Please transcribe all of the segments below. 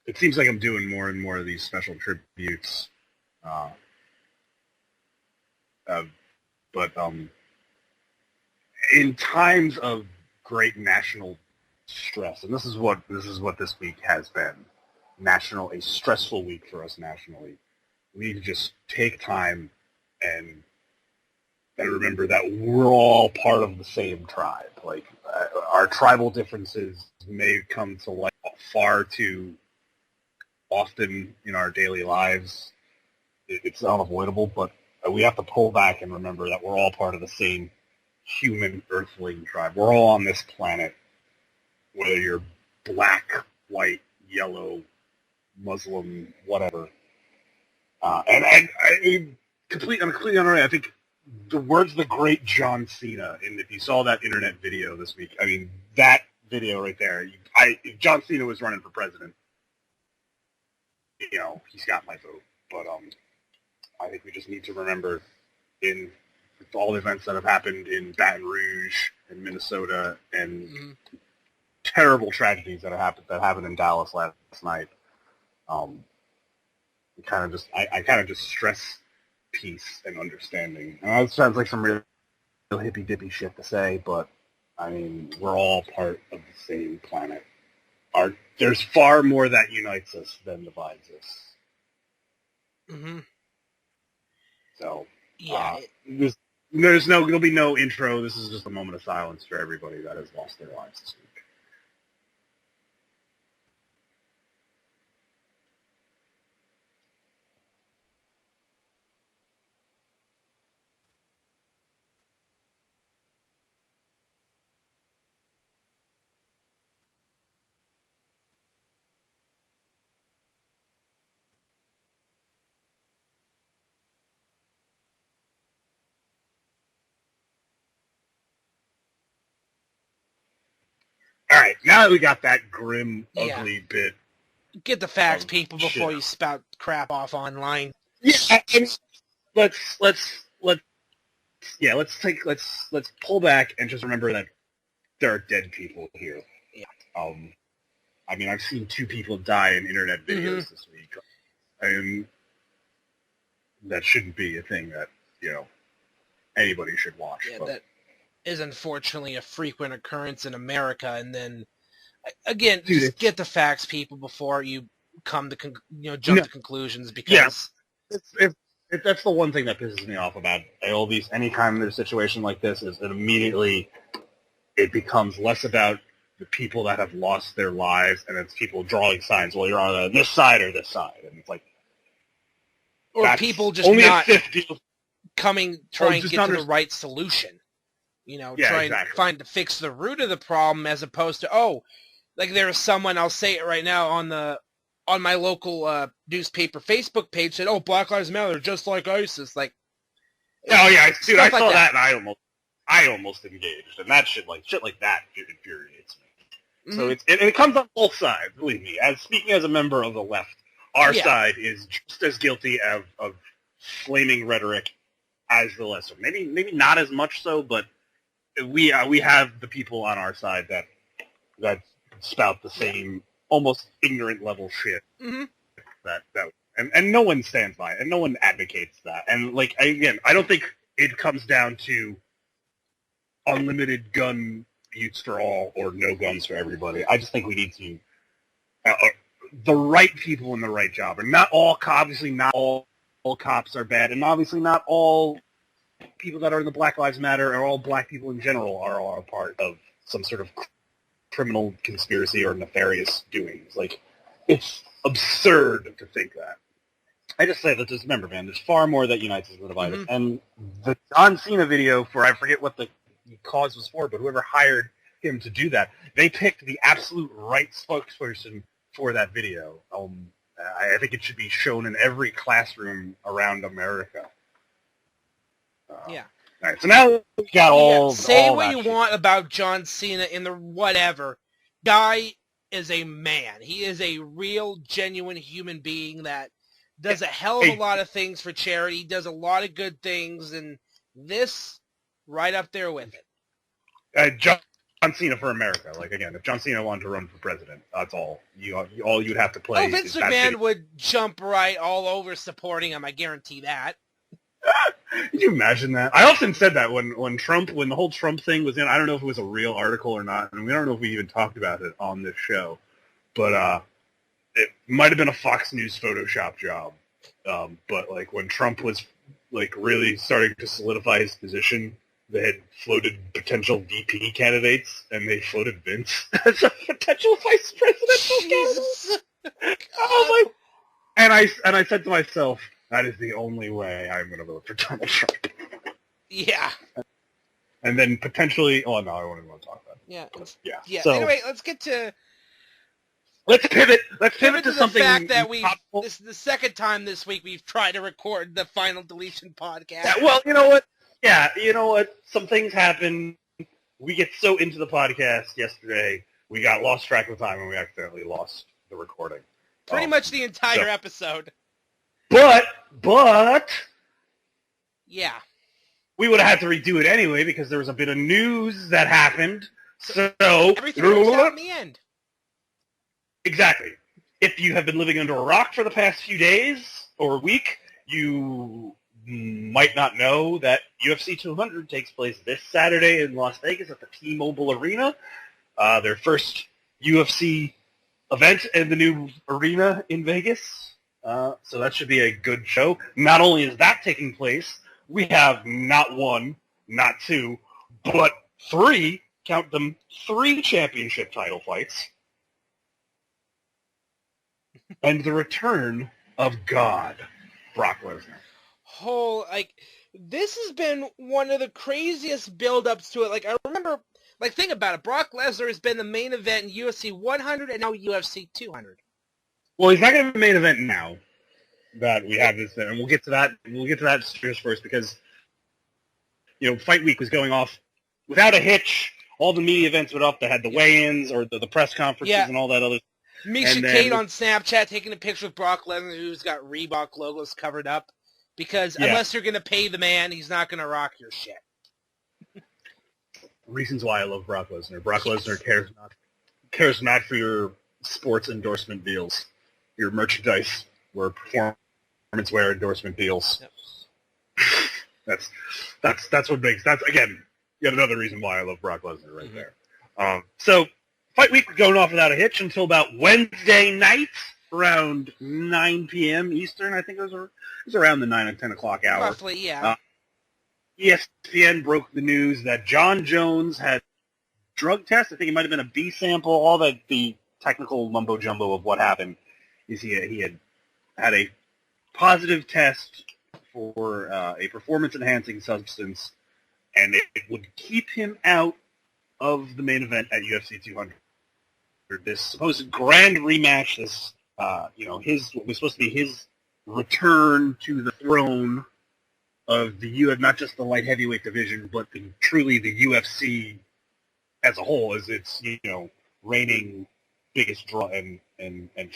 it seems like I'm doing more and more of these special tributes. But in times of great national stress, and this is what this week has been, a stressful week for us nationally. We need to just take time and remember that we're all part of the same tribe. Like our tribal differences may come to light far too often in our daily lives. It's unavoidable, but we have to pull back and remember that we're all part of the same human earthling tribe. We're all on this planet, whether you're black, white, yellow, Muslim, whatever. And I'm completely unaware. I think the words of the great John Cena, and if you saw that internet video this week, I mean, that video right there, if John Cena was running for president, he's got my vote. But I think we just need to remember in all the events that have happened in Baton Rouge and Minnesota and terrible tragedies that happened in Dallas last night. I kind of just stress peace and understanding. And that sounds like some real hippy dippy shit to say, but I mean, we're all part of the same planet. There's far more that unites us than divides us. Mm-hmm. So yeah, there'll be no intro. This is just a moment of silence for everybody that has lost their lives this week. All right, now that we got that grim, ugly bit, get the facts, people, before you spout crap off online. Yeah, and let's pull back and just remember that there are dead people here. Yeah. I mean, I've seen 2 people die in internet videos this week, and that shouldn't be a thing that anybody should watch. Yeah, but that is unfortunately a frequent occurrence in America. And then again, just get the facts, people, before you come to jump to conclusions. Because if that's the one thing that pisses me off about all these, anytime there's a situation like this, is that immediately it becomes less about the people that have lost their lives, and it's people drawing signs. Well, you're on this side or this side, and it's like, or people just not trying to get to the right solution. Trying to fix the root of the problem, as opposed to, like there was someone, I'll say it right now, on my local newspaper Facebook page said, Black Lives Matter, just like ISIS. Like, oh yeah, dude, I saw that and I almost engaged, and that shit like that infuriates me. Mm-hmm. So it comes on both sides. Believe me, speaking as a member of the left, our side is just as guilty of flaming rhetoric as the lesser. Maybe not as much so, but we have the people on our side that spout the same almost ignorant level shit. Mm-hmm. And no one stands by it, and no one advocates that. And like again, I don't think it comes down to unlimited gun use for all or no guns for everybody. I just think we need to the right people in the right job, and not all obviously not all cops are bad, and obviously not all people that are in the Black Lives Matter or all black people in general are a part of some sort of criminal conspiracy or nefarious doings. Like, it's absurd to think that. I just say that, just remember, man, there's far more that unites us than divides us. And the John Cena video I forget what the cause was for, but whoever hired him to do that, they picked the absolute right spokesperson for that video. I think it should be shown in every classroom around America. Yeah. All right, so now we got all. Say all what that you shit. want about John Cena in the whatever. Guy is a man. He is a real, genuine human being that does a hell of a lot of things for charity, does a lot of good things, and this right up there with it. Cena for America. Like, again, if John Cena wanted to run for president, that's all. All you'd have to play. Oh, Vince McMahon would jump right all over supporting him. I guarantee that. Can you imagine that? I often said that when the whole Trump thing was in. I don't know if it was a real article or not, and we don't know if we even talked about it on this show, but it might have been a Fox News Photoshop job. But like when Trump was like really starting to solidify his position, they had floated potential VP candidates, and they floated Vince as a potential vice presidential candidate. Oh my! And I said to myself, that is the only way I'm going to vote for Donald Trump. Yeah. And then potentially, oh no, I don't even want to talk about it. Yeah. So, anyway, let's pivot. Let's pivot to something. The fact that this is the second time this week we've tried to record the Final Deletion podcast. Yeah, well, you know what? Yeah, you know what? Some things happen. We get so into the podcast yesterday, we got lost track of time and we accidentally lost the recording. Pretty much the entire episode. But yeah, we would have had to redo it anyway because there was a bit of news that happened. So everything works out in the end. Exactly. If you have been living under a rock for the past few days or a week, you might not know that UFC 200 takes place this Saturday in Las Vegas at the T-Mobile Arena. Their first UFC event in the new arena in Vegas. So that should be a good show. Not only is that taking place, we have not one, not two, but three, count them, 3 championship title fights. And the return of God, Brock Lesnar. This has been one of the craziest build-ups to it. Like, I remember, think about it. Brock Lesnar has been the main event in UFC 100 and now UFC 200. Well, he's not going to be the main event now that we have this, and we'll get to that. We'll get to that first because, Fight Week was going off without a hitch. All the media events went up. They had the weigh-ins or the press conferences and all that other. Misha Tate on Snapchat taking a picture with Brock Lesnar who's got Reebok logos covered up because unless you're going to pay the man, he's not going to rock your shit. Reasons why I love Brock Lesnar. Brock Lesnar cares not for your sports endorsement deals, your merchandise or performance wear endorsement deals. Yep. That's what makes again yet another reason why I love Brock Lesnar right there. So Fight Week was going off without a hitch until about Wednesday night around 9 p.m. Eastern. I think it was around the 9 and 10 o'clock hour. Roughly, yeah. ESPN broke the news that John Jones had drug tests. I think it might have been a B sample. All the technical mumbo jumbo of what happened is he had a positive test for a performance enhancing substance, and it would keep him out of the main event at UFC 200. This supposed grand rematch, this what was supposed to be his return to the throne of the not just the light heavyweight division, but truly the UFC as a whole, as its reigning biggest draw and the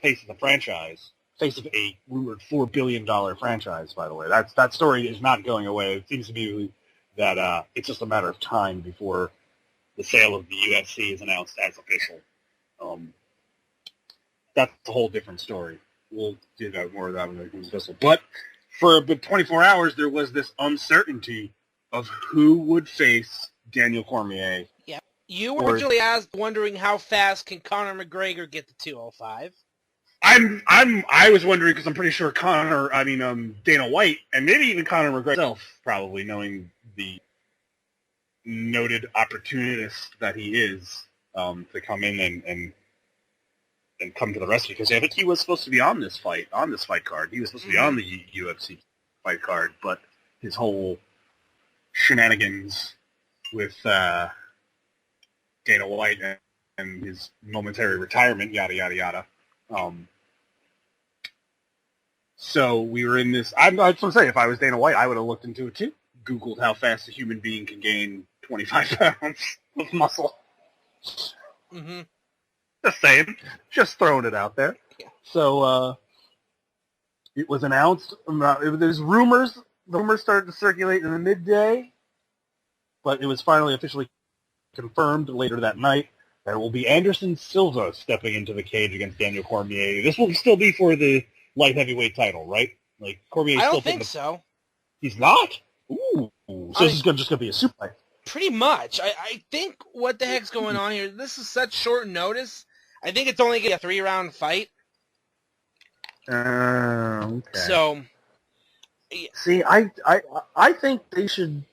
face of the franchise, face of a rumored $4 billion franchise. By the way, that story is not going away. It seems to be that it's just a matter of time before the sale of the UFC is announced as official. That's a whole different story. We'll do that more of that when it comes official. But for about 24 hours, there was this uncertainty of who would face Daniel Cormier. Yeah, you were originally wondering how fast can Conor McGregor get to 205. I was wondering because I'm pretty sure Dana White and maybe even Conor McGregor himself, probably knowing the noted opportunist that he is, to come in and come to the rescue, because I think he was supposed to be on this fight card. He was supposed to be on the UFC fight card, but his whole shenanigans with Dana White and his momentary retirement, yada yada yada. So we were in this. I'm going to say, if I was Dana White, I would have looked into it too. Googled how fast a human being can gain 25 pounds of muscle. Mm-hmm. Just saying. Just throwing it out there. Yeah. So it was announced. There's rumors. The rumors started to circulate in the midday, but it was finally officially confirmed later that night that it will be Anderson Silva stepping into the cage against Daniel Cormier. This will still be for the light heavyweight title, right? Like Cormier. I don't think so. He's not. Ooh, so this is just going to be a super fight. Pretty much. I think what the heck's going on here? This is such short notice. I think it's only going to be a 3-round fight. Okay. So, yeah. See, I think they should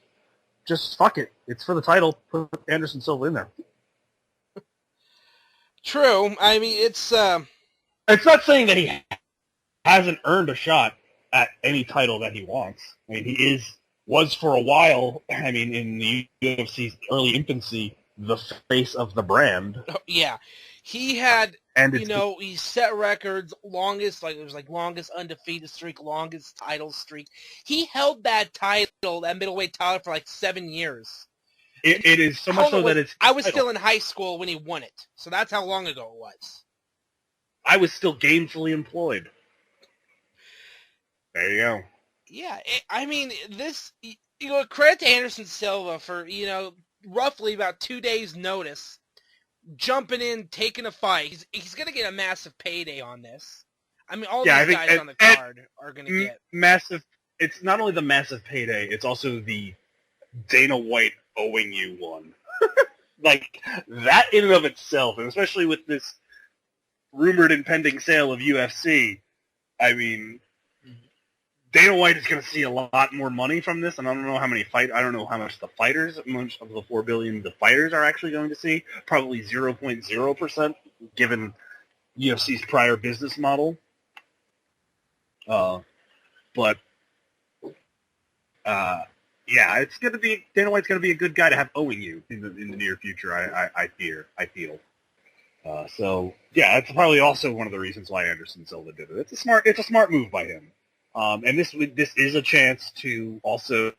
just fuck it. It's for the title. Put Anderson Silva in there. True. I mean, it's not saying that he hasn't earned a shot at any title that he wants. I mean, he was for a while, I mean, in the UFC's early infancy, the face of the brand. Oh, yeah. He had, he set records, longest undefeated streak, longest title streak. He held that title, that middleweight title, for like 7 years. It is so much so that it's... I was still in high school when he won it, so that's how long ago it was. I was still gainfully employed. There you go. Yeah, credit to Anderson Silva for, roughly about 2 days' notice, jumping in, taking a fight. He's going to get a massive payday on this. I mean, all these guys on the card are going to get... Massive. It's not only the massive payday, it's also the Dana White owing you one. Like, that in and of itself, and especially with this rumored impending sale of UFC, I mean... Dana White is going to see a lot more money from this, and I don't know how much the fighters, much of the $4 billion the fighters are actually going to see. Probably 0.0%, given UFC's prior business model. It's going to be Dana White's going to be a good guy to have owing you in the near future. I feel. It's probably also one of the reasons why Anderson Silva did it. It's a smart move by him. And this is a chance to also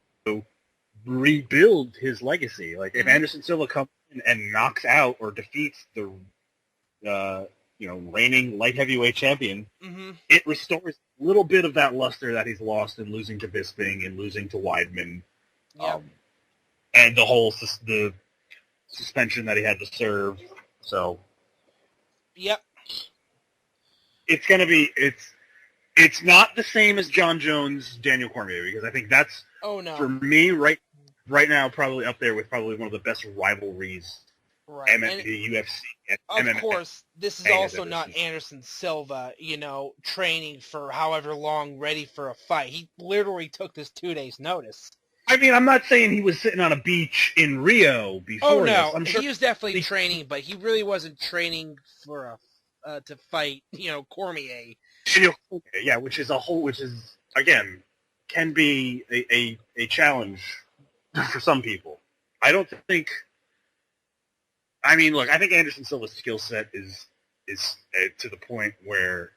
rebuild his legacy. Like, if Anderson Silva comes in and knocks out or defeats the reigning light heavyweight champion, it restores a little bit of that luster that he's lost in losing to Bisping and losing to Weidman, and the suspension that he had to serve. So, it's going to be It's not the same as John Jones, Daniel Cormier, because I think that's, for me, right now, probably up there with probably one of the best rivalries in the UFC. Of course, this is also not Anderson Silva, training for however long, ready for a fight. He literally took this 2 days' notice. I mean, I'm not saying he was sitting on a beach in Rio before. Oh, no. I'm sure he was definitely training, but he really wasn't training for to fight, Cormier. Yeah, which is again, can be a challenge for some people. I think Anderson Silva's skill set is to the point where,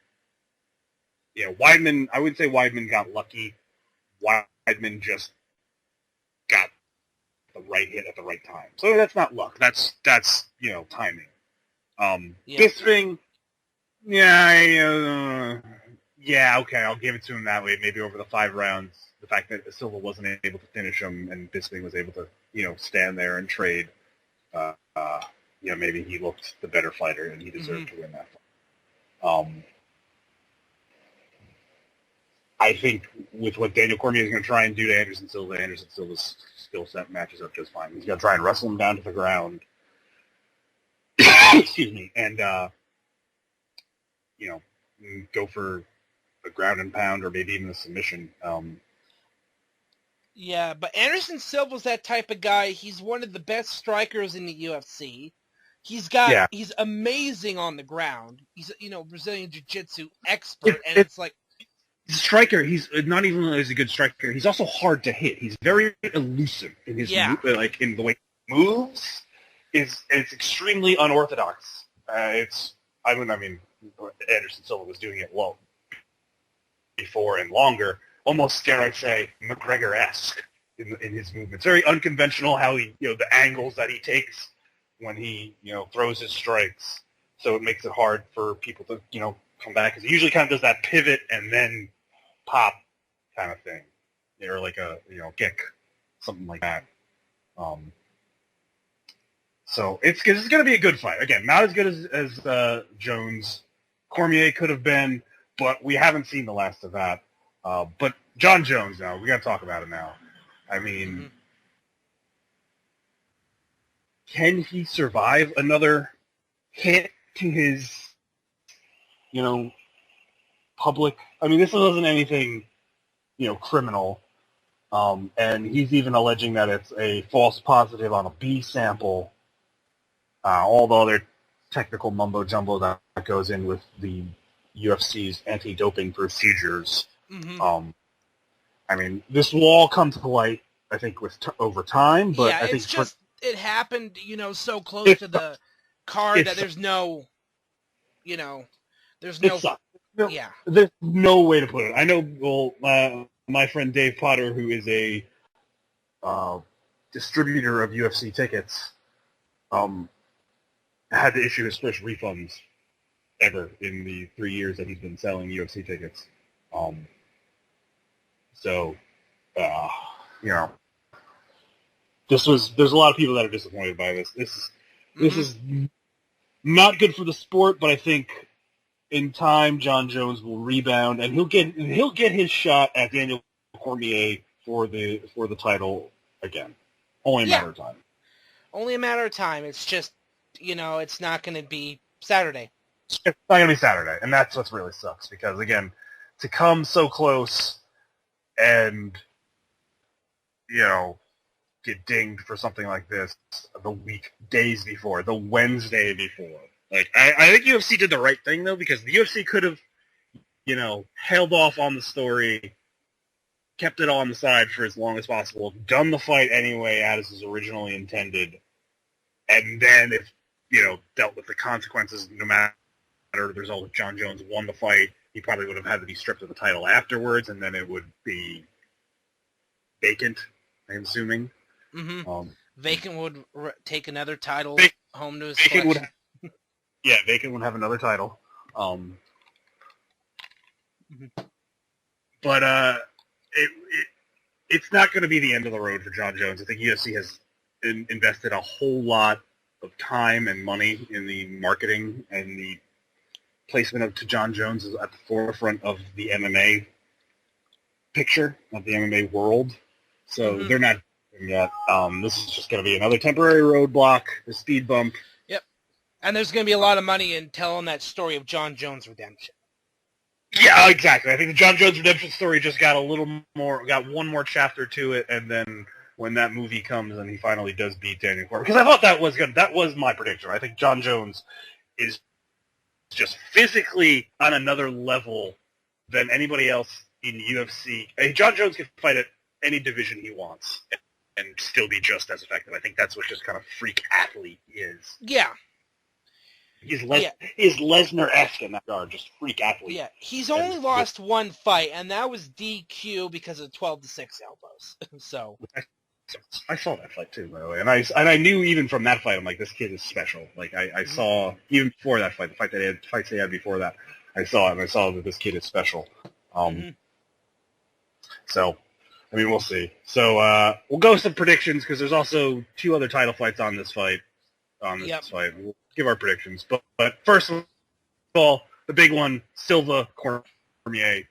Weidman, I wouldn't say Weidman got lucky. Weidman just got the right hit at the right time. So that's not luck. That's timing. Bisping, okay, I'll give it to him that way. Maybe over the 5 rounds, the fact that Silva wasn't able to finish him and Bisping was able to, stand there and trade, maybe he looked the better fighter and he deserved to win that fight. I think with what Daniel Cormier is going to try and do to Anderson Silva's skill set matches up just fine. He's going to try and wrestle him down to the ground. Excuse me, and go for a ground and pound or maybe even a submission. Yeah, but Anderson Silva's that type of guy. He's one of the best strikers in the UFC. He's amazing on the ground. He's Brazilian Jiu-Jitsu expert, it's like he's a striker. He's not even only is a good striker. He's also hard to hit. He's very elusive in his in the way he moves. It's extremely unorthodox. Anderson Silva was doing it well before and longer, almost, dare I say, McGregor-esque in his movements. Very unconventional how he, the angles that he takes when he, throws his strikes. So it makes it hard for people to, come back. Because he usually kind of does that pivot and then pop kind of thing. Or like a, kick, something like that. So it's going to be a good fight. Again, not as good as Jones. Cormier could have been, but we haven't seen the last of that. But Jon Jones, now, we got to talk about it now. I mean, can he survive another hit to his, public? I mean, this wasn't anything, criminal. And he's even alleging that it's a false positive on a B sample. All the other technical mumbo-jumbo that goes in with the UFC's anti-doping procedures. Mm-hmm. I mean, this will all come to light, I think, over time. But yeah, I think it happened, so close to the card that there's no, there's no, yeah. There's no way to put it. I know, my friend Dave Potter, who is a distributor of UFC tickets, had to issue his first refunds ever in the 3 years that he's been selling UFC tickets. There's a lot of people that are disappointed by this. This is not good for the sport, but I think in time Jon Jones will rebound and he'll get his shot at Daniel Cormier for the title again. Only a matter of time. Only a matter of time. It's just, it's not going to be Saturday. It's not going to be Saturday, and that's what really sucks because, again, to come so close and, get dinged for something like this days before, the Wednesday before. Like, I think UFC did the right thing, though, because the UFC could have, held off on the story, kept it on the side for as long as possible, done the fight anyway as was originally intended, and then if, dealt with the consequences no matter the result. If Jon Jones won the fight, he probably would have had to be stripped of the title afterwards, and then it would be vacant, I'm assuming. Mm-hmm. Vacant would take another title home to his collection. Vacant would have another title. But it's not going to be the end of the road for Jon Jones. I think UFC has invested a whole lot of time and money in the marketing and the placement to Jon Jones is at the forefront of the MMA picture, of the MMA world. So they're not doing yet. This is just going to be another temporary roadblock, a speed bump. Yep. And there's going to be a lot of money in telling that story of Jon Jones' redemption. Yeah, exactly. I think the Jon Jones redemption story just got got one more chapter to it, and then when that movie comes and he finally does beat Daniel Cormier, because I thought that was my prediction. I think Jon Jones is just physically on another level than anybody else in UFC. Jon Jones can fight at any division he wants and still be just as effective. I think that's what just kind of freak athlete is. Yeah. He's Lesnar-esque in that regard, just freak athlete. Yeah, he's only lost one fight, and that was DQ because of 12-6 elbows. So I saw that fight too, by the way, and I knew even from that fight, I'm like, this kid is special. Like I saw even before that fight, fights they had before that, I saw that this kid is special. So, I mean, we'll see. So we'll go with some predictions because there's also 2 other title fights on this fight. Fight, we'll give our predictions. But first of all, the big one: Silva, Cormier.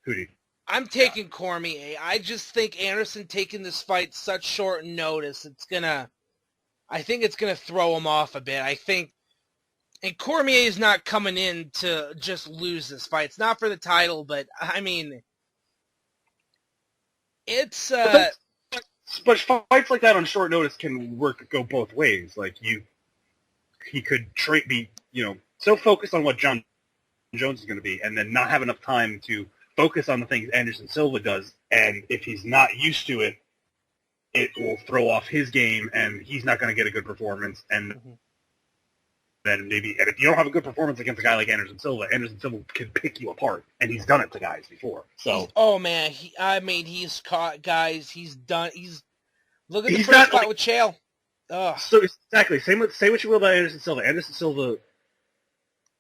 Who do you? I'm taking Cormier. I just think Anderson taking this fight such short notice, I think it's gonna throw him off a bit. And Cormier is not coming in to just lose this fight. It's not for the title, but I mean, it's. But fights like that on short notice can go both ways. Like he could be so focused on what Jon Jones is going to be, and then not have enough time to focus on the things Anderson Silva does. And if he's not used to it, it will throw off his game, and he's not going to get a good performance. And then and if you don't have a good performance against a guy like Anderson Silva can pick you apart, and he's done it to guys before. So he's caught guys. He's done. Look at the first fight with Chael. Ugh. So exactly, say what you will about Anderson Silva. Anderson Silva,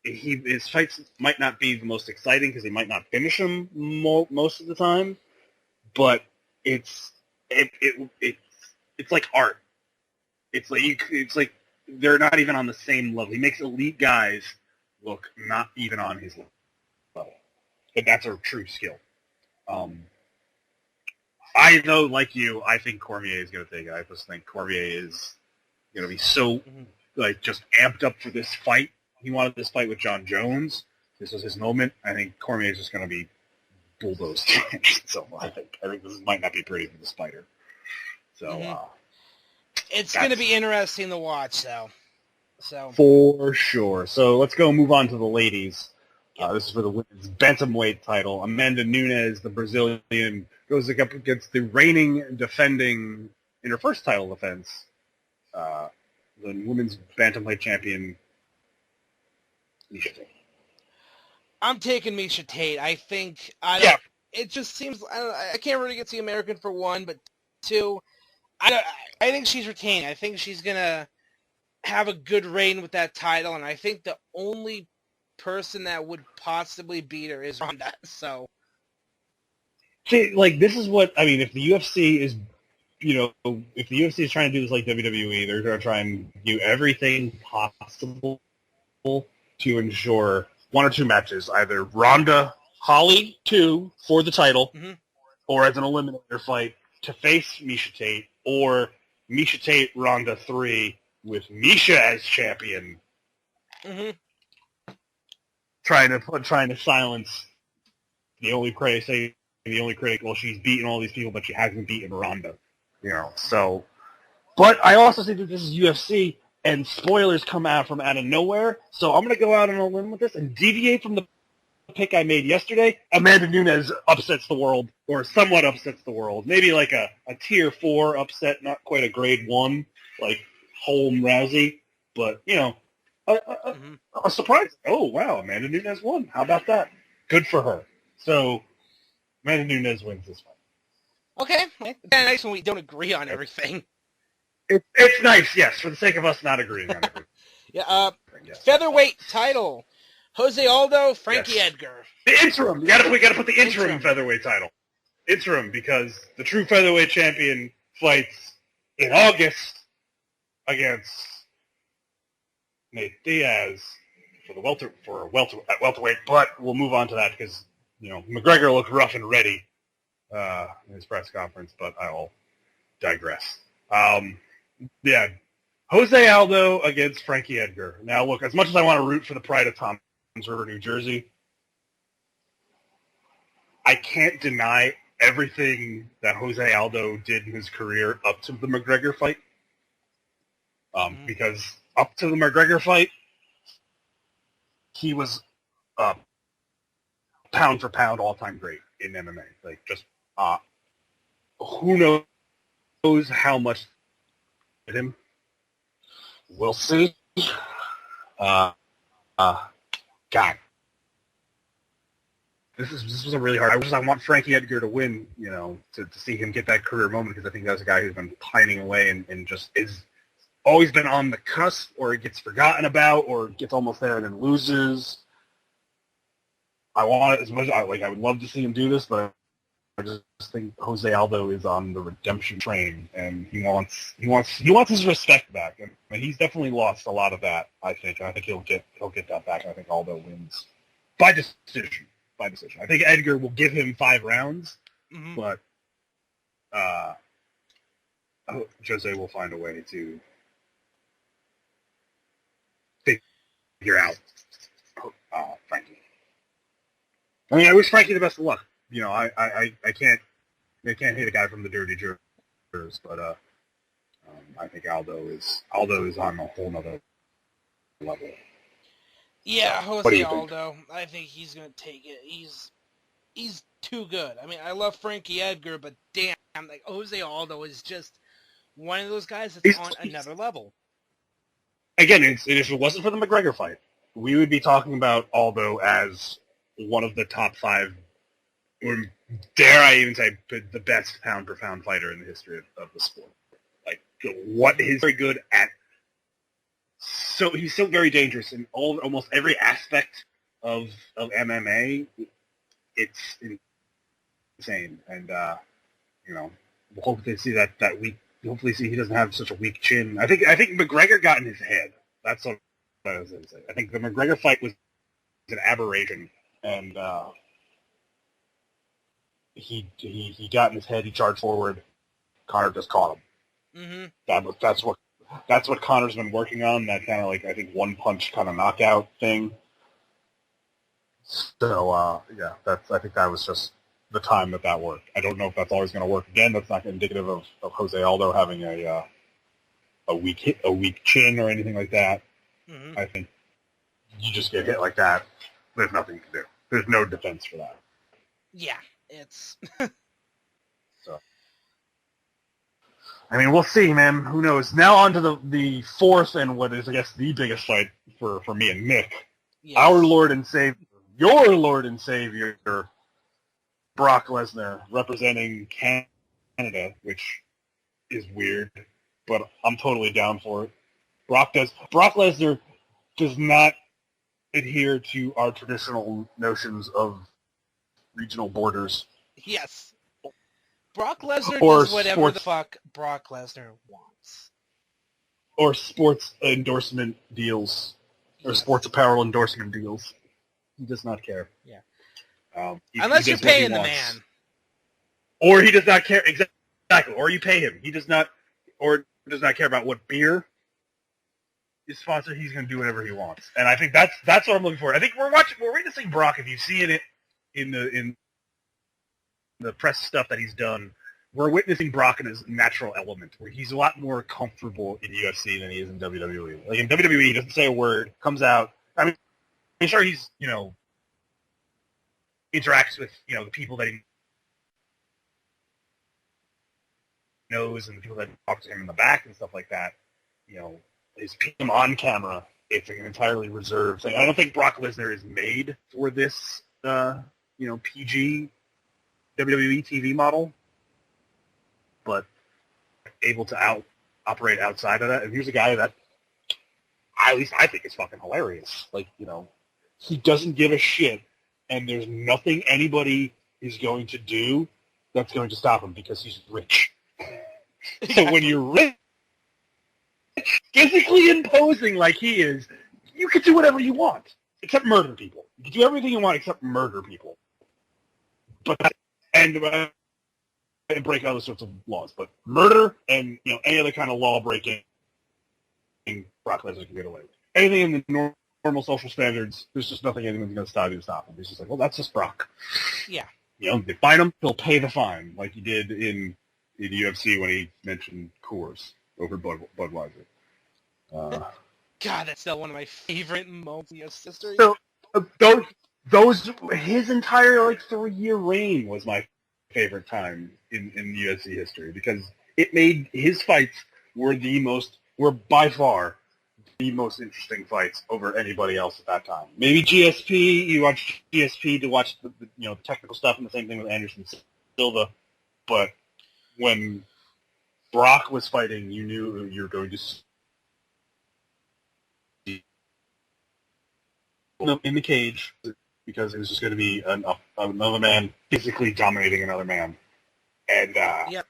his fights might not be the most exciting because he might not finish them most of the time, but it's like art. It's like they're not even on the same level. He makes elite guys look not even on his level. But that's a true skill. I, though, like you, I think Cormier is going to take it. I just think Cormier is going to be so, just amped up for this fight. He wanted this fight with John Jones. This was his moment. I think Cormier is just going to be bulldozed. So I think this might not be pretty for the Spider. So it's going to be interesting to watch, though. So for sure. So let's move on to the ladies. This is for the women's bantamweight title. Amanda Nunes, the Brazilian, goes up against the reigning, defending, in her first title defense, the women's bantamweight champion, Miesha Tate. I'm taking Miesha Tate. I think it just seems I can't really get the American for one, but two, I think she's retaining. I think she's gonna have a good reign with that title, and I think the only person that would possibly beat her is Ronda. So, see, this is what I mean. If the UFC is, if the UFC is trying to do this like WWE, they're going to try and do everything possible to ensure one or two matches, either Ronda Holly 2 for the title, or as an eliminator fight to face Miesha Tate, or Miesha Tate Ronda 3 with Miesha as champion. Trying to silence the only critic. Well, she's beaten all these people, but she hasn't beaten Ronda. So. But I also think that this is UFC, and spoilers come out of nowhere. So I'm going to go out on a limb with this and deviate from the pick I made yesterday. Amanda Nunes upsets the world, or somewhat upsets the world. Maybe like a tier 4 upset, not quite a grade 1, like Holm Rousey, but a surprise. Oh, wow, Amanda Nunes won. How about that? Good for her. So, Amanda Nunes wins this one. Okay. It's kind of nice when we don't agree on everything. It's nice, yes, for the sake of us not agreeing on everything. Featherweight title. Jose Aldo, Frankie Edgar. The interim. We gotta put the interim featherweight title. Interim, because the true featherweight champion fights in August against Nate Diaz for welterweight, but we'll move on to that because McGregor looked rough and ready in his press conference, but I'll digress. Jose Aldo against Frankie Edgar. Now, look, as much as I want to root for the pride of Toms River, New Jersey, I can't deny everything that Jose Aldo did in his career up to the McGregor fight, because up to the McGregor fight, he was pound for pound all-time great in MMA. Who knows how much did him? We'll see. God, this was a really hard. I want Frankie Edgar to win. To see him get that career moment, because I think that's a guy who's been pining away and just is always been on the cusp, or gets forgotten about, or gets almost there and then loses. I want it as much. I would love to see him do this, but I just think Jose Aldo is on the redemption train, and he wants his respect back, and he's definitely lost a lot of that. I think he'll get that back. I think Aldo wins by decision. I think Edgar will give him 5 rounds, but Jose will find a way to figure out Frankie. I mean, I wish Frankie the best of luck. I can't hate a guy from the Dirty Jurors, but I think Aldo is on a whole nother level. Yeah, Jose Aldo. I think he's gonna take it. He's too good. I mean, I love Frankie Edgar, but damn, Jose Aldo is just one of those guys that's on another level. Again, if it wasn't for the McGregor fight, we would be talking about Aldo as one of the top 5, or dare I even say, the best pound-for-pound fighter in the history of the sport. What he's very good at. So he's so very dangerous in almost every aspect of MMA. It's insane, and we'll hope to see that week hopefully see he doesn't have such a weak chin. I think McGregor got in his head. That's what I was going to say. I think the McGregor fight was an aberration, and he got in his head. He charged forward. Conor just caught him. Mm-hmm. That's what Conor's been working on. That kind of like, I think, one punch kind of knockout thing. So yeah, I think that was just the time that worked. I don't know if that's always going to work again. That's not indicative of Jose Aldo having a weak chin or anything like that. Mm-hmm. I think you just get hit like that. There's nothing to do. There's no defense for that. Yeah, it's. So, I mean, we'll see, man. Who knows? Now on to the fourth and what is, I guess, the biggest fight for me and Nick. Yes. Our Lord and Savior, your Lord and Savior, Brock Lesnar, representing Canada, which is weird, but I'm totally down for it. Brock Lesnar does not adhere to our traditional notions of regional borders. Yes. Brock Lesnar does whatever the fuck Brock Lesnar wants. Or sports endorsement deals. Or sports apparel endorsement deals. He does not care. Yeah. Unless you're paying the man. Or he does not care. Exactly. Or you pay him. He does not care about what beer is sponsored. He's going to do whatever he wants. And I think that's what I'm looking for. I think we're witnessing Brock. If you see it in the press stuff that he's done, we're witnessing Brock in his natural element, where he's a lot more comfortable in UFC than he is in WWE. Like in WWE, he doesn't say a word, comes out. I mean, I'm sure he's, interacts with, the people that he knows and the people that talk to him in the back and stuff like that. His PM on camera, it's an entirely reserved thing. I don't think Brock Lesnar is made for this, PG WWE TV model, but able to operate outside of that. And here's a guy that, at least I think, is fucking hilarious. Like, he doesn't give a shit, and there's nothing anybody is going to do that's going to stop him because he's rich. So when you're rich, physically imposing like he is, you can do whatever you want, except murder people. You can do everything you want except murder people. And break other sorts of laws. But murder and any other kind of law breaking, Brock Lesnar can get away with. Anything in the normal social standards, there's just nothing anyone's going to stop him. He's just like, well, that's just Brock. Yeah. They fine him, he'll pay the fine, like he did in UFC when he mentioned Coors over Budweiser. God, that's still one of my favorite moments in UFC history. So his entire 3-year reign was my favorite time in UFC history, because it made his fights were by far the most interesting fights over anybody else at that time. Maybe GSP, you watch GSP to watch the technical stuff, and the same thing with Anderson Silva, but when Brock was fighting, you knew you were going to see him in the cage, because it was just going to be another man physically dominating another man, and yep.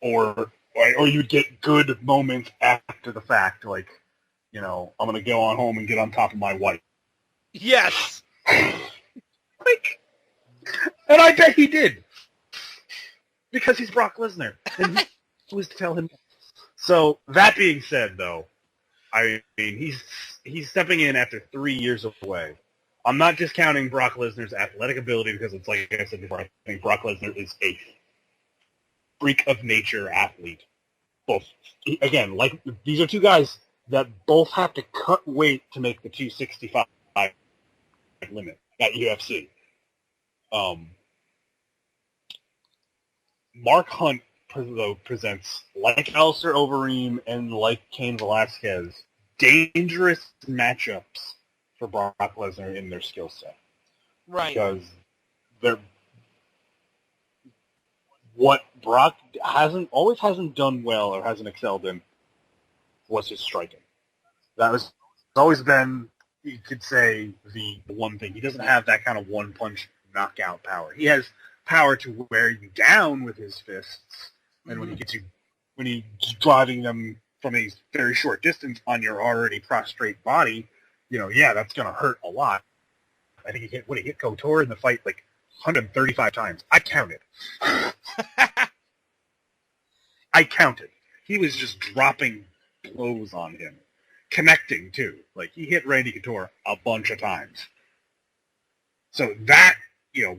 or you'd get good moments after the fact, like I'm going to go on home and get on top of my wife. Yes. And I bet he did, because he's Brock Lesnar, and who was to tell him? So that being said, though, I mean he's stepping in after 3 years away. I'm not discounting Brock Lesnar's athletic ability, because it's like I said before, I think Brock Lesnar is a freak of nature athlete. Both, again, like these are two guys that both have to cut weight to make the 265 limit at UFC. Mark Hunt, though, presents, like Alistair Overeem and like Cain Velasquez, dangerous matchups for Brock Lesnar in their skill set. Right. Because what Brock always hasn't done well or hasn't excelled in was his striking. That was always been, you could say, the one thing. He doesn't have that kind of one-punch knockout power. He has power to wear you down with his fists, and when he gets you he's driving them from a very short distance on your already prostrate body, that's going to hurt a lot. I think he hit Couture in the fight like 135 times. I counted. He was just dropping blows on him. Connecting, too. Like, he hit Randy Couture a bunch of times. So that,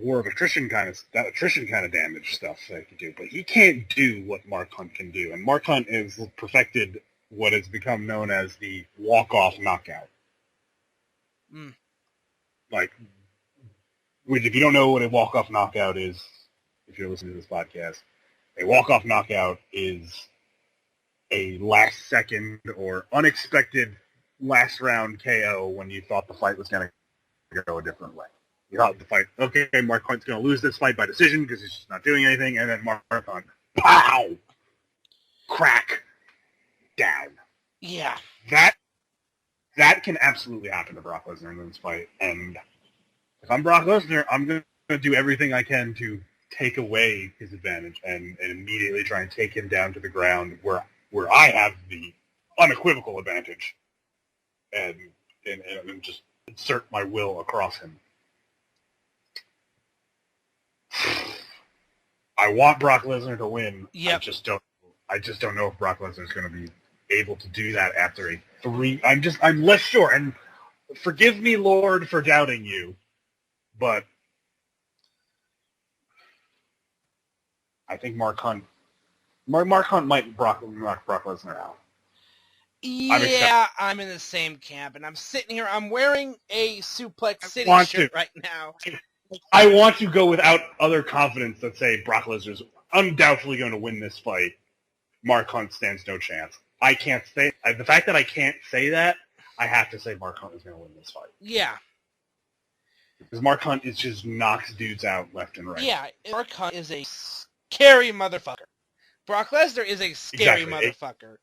war of attrition kind of damage stuff that he can do. But he can't do what Mark Hunt can do. And Mark Hunt has perfected what has become known as the walk-off knockout. Mm. Like, if you don't know what a walk-off knockout is, if you're listening to this podcast, a walk-off knockout is a last-second or unexpected last-round KO when you thought the fight was going to go a different way. You thought the fight, okay, Mark Hunt's going to lose this fight by decision because he's just not doing anything, and then Mark Hunt, pow! Crack! Down. Yeah. That can absolutely happen to Brock Lesnar in this fight, and if I'm Brock Lesnar, I'm going to do everything I can to take away his advantage and immediately try and take him down to the ground where I have the unequivocal advantage and just insert my will across him. I want Brock Lesnar to win. Yep. I just don't know if Brock Lesnar is going to be able to do that after a 3. I'm less sure, and forgive me, Lord, for doubting you, but I think Mark Hunt might knock Brock Lesnar out. Yeah, I'm in the same camp, and I'm sitting here. I'm wearing a Suplex City shirt right now. I want to go without other confidence that say Brock Lesnar's undoubtedly going to win this fight. Mark Hunt stands no chance. I can't say the fact that I can't say that. I have to say Mark Hunt is going to win this fight. Yeah, because Mark Hunt is just knocks dudes out left and right. Yeah, Mark Hunt is a scary motherfucker. Brock Lesnar is a scary motherfucker.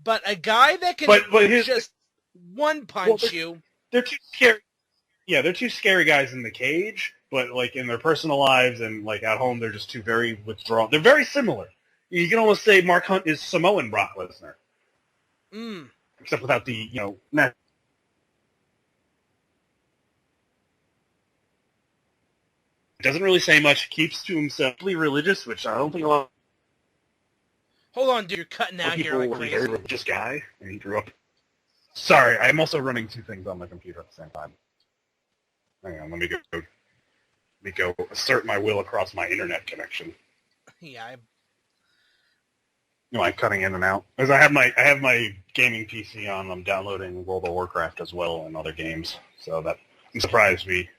But a guy that can just one-punch you... They're too scary. Yeah, they're two scary guys in the cage, but like in their personal lives and like at home, they're just two very withdrawn. They're very similar. You can almost say Mark Hunt is Samoan Brock Lesnar. Mm. Except without the, doesn't really say much, keeps to himself, religious, which I don't think a lot. Hold on, dude, you're cutting out here like crazy. Very religious guy, and he grew up. Sorry, I'm also running two things on my computer at the same time. Hang on, let me go assert my will across my internet connection. Yeah, I'm cutting in and out. Because I have my gaming PC on. I'm downloading World of Warcraft as well and other games. So that I'm surprised we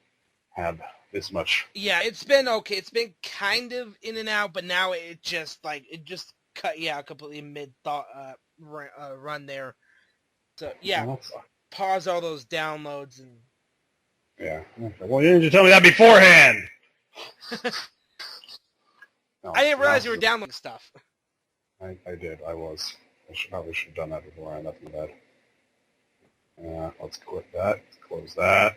have this much. Yeah, it's been okay. It's been kind of in and out, but now it just cut you out completely mid thought run there. So yeah, pause all those downloads and. Yeah. Well, you didn't tell me that beforehand. I didn't realize you were downloading stuff. I did. I was. Probably should have done that before I left my bed. Let's quit that. Let's close that.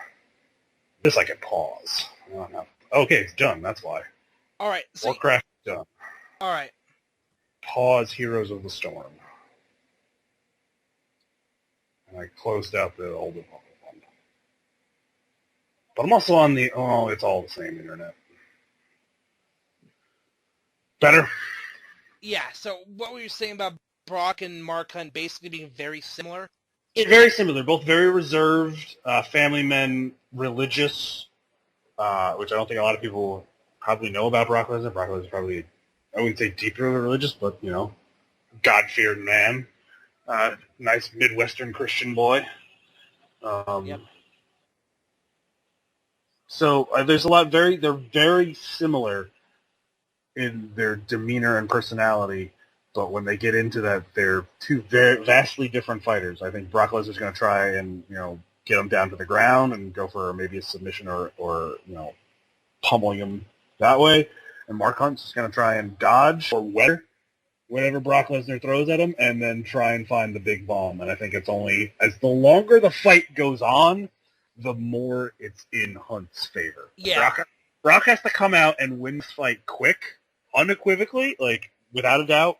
Just like a pause. Okay, it's done. That's why. All right. So Warcraft is done. All right. Pause Heroes of the Storm. And I closed out the older one. But I'm also on the... Oh, it's all the same internet. Better? Yeah, so what were you saying about Brock and Mark Hunt basically being very similar? Yeah, very similar. Both very reserved, family men, religious, which I don't think a lot of people probably know about Brock Lesnar. Brock Lesnar probably, I wouldn't say deeply religious, but, God-feared man. Nice Midwestern Christian boy. Yep. So there's a lot they're very similar in their demeanor and personality, but when they get into that, they're two very vastly different fighters. I think Brock Lesnar's going to try and, get him down to the ground and go for maybe a submission or pummeling him that way. And Mark Hunt's just going to try and dodge or weather whatever Brock Lesnar throws at him and then try and find the big bomb. And I think it's only, as the longer the fight goes on, the more it's in Hunt's favor. Yeah. Brock has to come out and win this fight quick, unequivocally, without a doubt.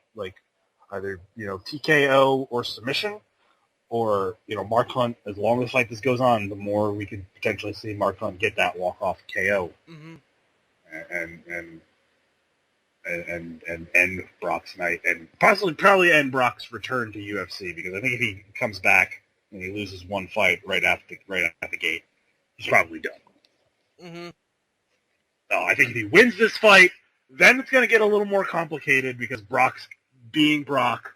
either, TKO or submission, or, Mark Hunt. As long as fight this goes on, the more we could potentially see Mark Hunt get that walk-off KO. Mm-hmm. And end Brock's night, and probably end Brock's return to UFC, because I think if he comes back and he loses one fight right at the gate, he's probably done. Mm-hmm. I think if he wins this fight, then it's going to get a little more complicated, because Brock's being Brock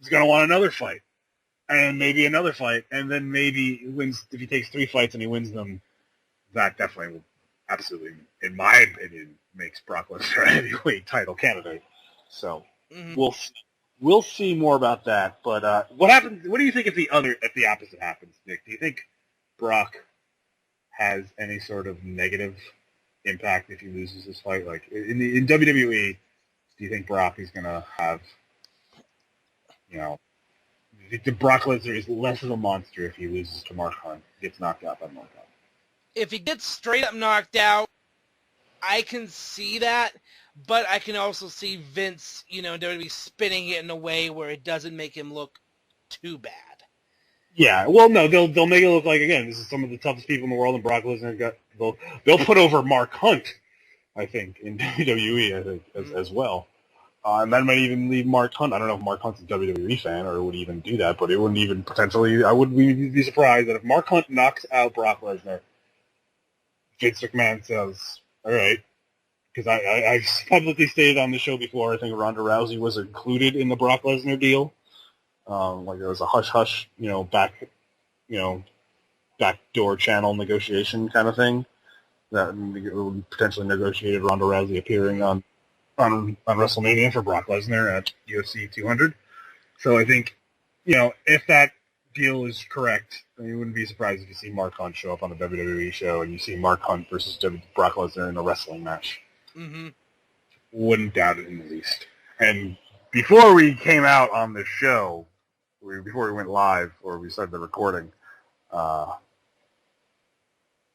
is going to want another fight, and maybe another fight, and then maybe he wins. If he takes 3 fights and he wins them, that definitely will absolutely, in my opinion, makes Brock Lesnar a heavyweight title candidate. So we'll see more about that. But what happens? What do you think if the opposite happens, Nick? Do you think Brock has any sort of negative impact if he loses this fight? Like in WWE, do you think Brock is going to have, the Brock Lesnar is less of a monster if he loses to Mark Hunt, gets knocked out by Mark Hunt? If he gets straight up knocked out, I can see that, but I can also see Vince, WWE spinning it in a way where it doesn't make him look too bad. Yeah, well, no, they'll make it look like, again, this is some of the toughest people in the world, and Brock Lesnar they'll put over Mark Hunt, I think, in WWE, I think, as well. And that might even leave Mark Hunt. I don't know if Mark Hunt's a WWE fan or would even do that, but it wouldn't even potentially. I wouldn't be surprised that if Mark Hunt knocks out Brock Lesnar, Vince McMahon says, all right, because I've publicly stated on the show before, I think Ronda Rousey was included in the Brock Lesnar deal. Like there was a hush-hush, backdoor channel negotiation kind of thing that potentially negotiated Ronda Rousey appearing on WrestleMania for Brock Lesnar at UFC 200. So I think, if that deal is correct, then you wouldn't be surprised if you see Mark Hunt show up on the WWE show and you see Mark Hunt versus Brock Lesnar in a wrestling match. Mm-hmm. Wouldn't doubt it in the least. And before we came out on the show, before we went live or we started the recording, the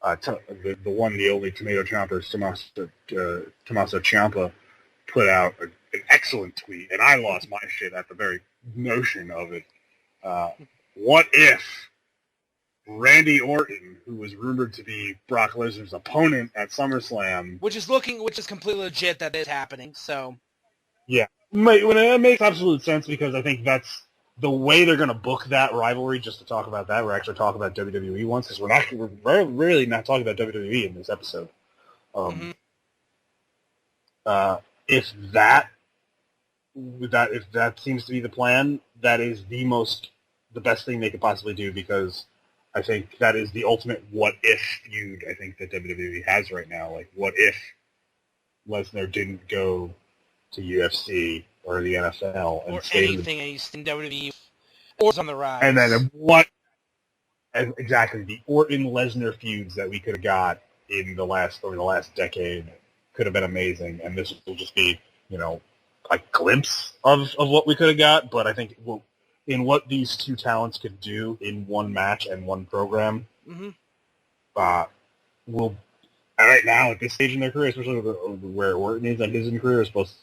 only Tomato Chompers, Tommaso Ciampa, put out an excellent tweet, and I lost my shit at the very notion of it. What if Randy Orton, who was rumored to be Brock Lesnar's opponent at SummerSlam, which is completely legit that is happening, so yeah, it makes absolute sense, because I think that's the way they're going to book that rivalry. Just to talk about that, we're actually talking about WWE once, because we're really not talking about WWE in this episode. If that seems to be the plan, that is the best thing they could possibly do, because I think that is the ultimate what-if feud I think that WWE has right now. Like, what if Lesnar didn't go to UFC or the NFL and or anything in WWE or on the rise? And then exactly, the Orton-Lesnar feuds that we could have got over the last decade could have been amazing, and this will just be, a glimpse of what we could have got, but I think in what these two talents could do in one match and one program, will right now at this stage in their career, especially where Orton is at his career, as opposed to